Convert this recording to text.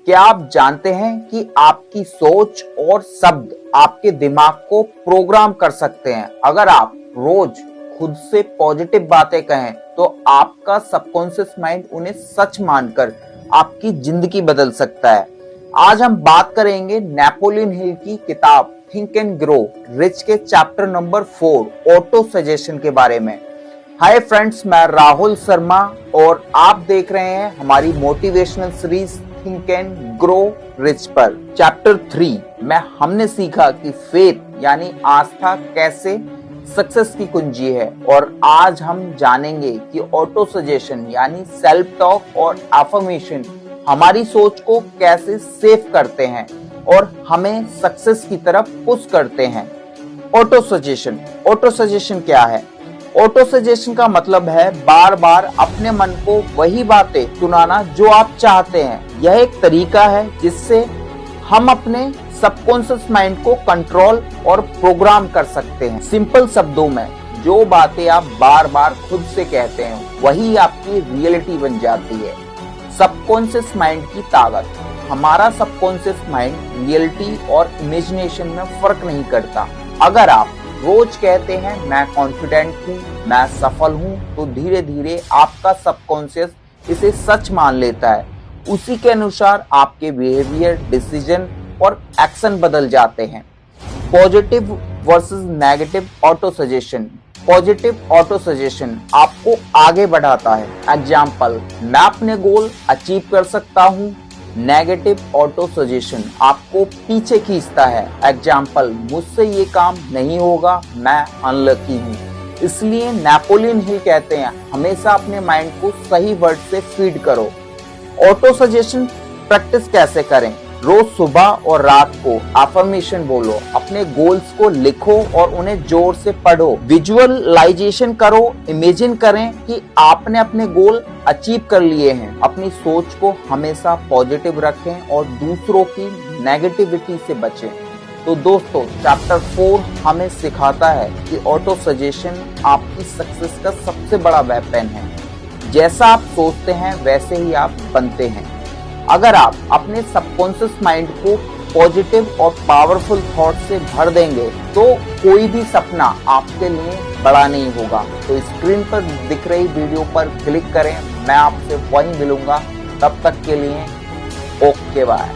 क्या आप जानते हैं कि आपकी सोच और शब्द आपके दिमाग को प्रोग्राम कर सकते हैं? अगर आप रोज खुद से पॉजिटिव बातें कहें तो आपका सबकॉन्शियस माइंड उन्हें सच मानकर आपकी जिंदगी बदल सकता है। आज हम बात करेंगे नेपोलियन हिल की किताब थिंक एंड ग्रो रिच के चैप्टर नंबर 4 ऑटो सजेशन के बारे में। हाय फ्रेंड्स, मैं राहुल शर्मा और आप देख रहे हैं हमारी motivational series think and grow rich पर। चैप्टर 3 में हमने सीखा कि फेथ यानी आस्था कैसे सक्सेस की कुंजी है, और आज हम जानेंगे कि ऑटो सजेशन यानी सेल्फ टॉक और अफर्मेशन हमारी सोच को कैसे सेव करते हैं और हमें सक्सेस की तरफ पुश करते हैं। ऑटो सजेशन क्या है? ऑटो सजेशन का मतलब है बार बार अपने मन को वही बातें सुनाना जो आप चाहते हैं। यह एक तरीका है जिससे हम अपने सबकॉन्शियस माइंड को कंट्रोल और प्रोग्राम कर सकते हैं। सिंपल शब्दों में, जो बातें आप बार बार खुद से कहते हैं वही आपकी रियलिटी बन जाती है। सबकॉन्शियस माइंड की ताकत। हमारा सबकॉन्शियस माइंड रियलिटी और इमेजिनेशन में फर्क नहीं करता। अगर आप रोज कहते हैं मैं कॉन्फिडेंट हूँ, मैं सफल हूँ, तो धीरे धीरे आपका सबकॉन्शियस इसे सच मान लेता है। उसी के अनुसार आपके बिहेवियर, डिसीजन और एक्शन बदल जाते हैं। Positive versus negative auto suggestion. Positive auto suggestion आपको आगे बढ़ाता है। एग्जाम्पल, मैं अपने गोल अचीव कर सकता हूँ। नेगेटिव ऑटो सजेशन आपको पीछे खींचता है। एग्जाम्पल, मुझसे ये काम नहीं होगा, मैं अनलकी हूँ। इसलिए नेपोलियन हिल कहते हैं हमेशा अपने माइंड को सही वर्ड से फीड करो। ऑटो सजेशन प्रैक्टिस कैसे करें? रोज सुबह और रात को अफर्मेशन बोलो, अपने गोल्स को लिखो और उन्हें जोर से पढ़ो। विजुअलाइजेशन करो, इमेजिन करें कि आपने अपने गोल अचीव कर लिए हैं। अपनी सोच को हमेशा पॉजिटिव रखें और दूसरों की नेगेटिविटी से बचें। तो दोस्तों, चैप्टर 4 हमें सिखाता है कि ऑटो सजेशन आपकी सक्सेस का सबसे बड़ा वेपन है। जैसा आप सोचते हैं वैसे ही आप बनते हैं। अगर आप अपने सबकॉन्शियस माइंड को पॉजिटिव और पावरफुल थॉट से भर देंगे तो कोई भी सपना आपके लिए बड़ा नहीं होगा। तो स्क्रीन पर दिख रही वीडियो पर क्लिक करें। मैं आपसे वहीं मिलूंगा। तब तक के लिए ओके बाय।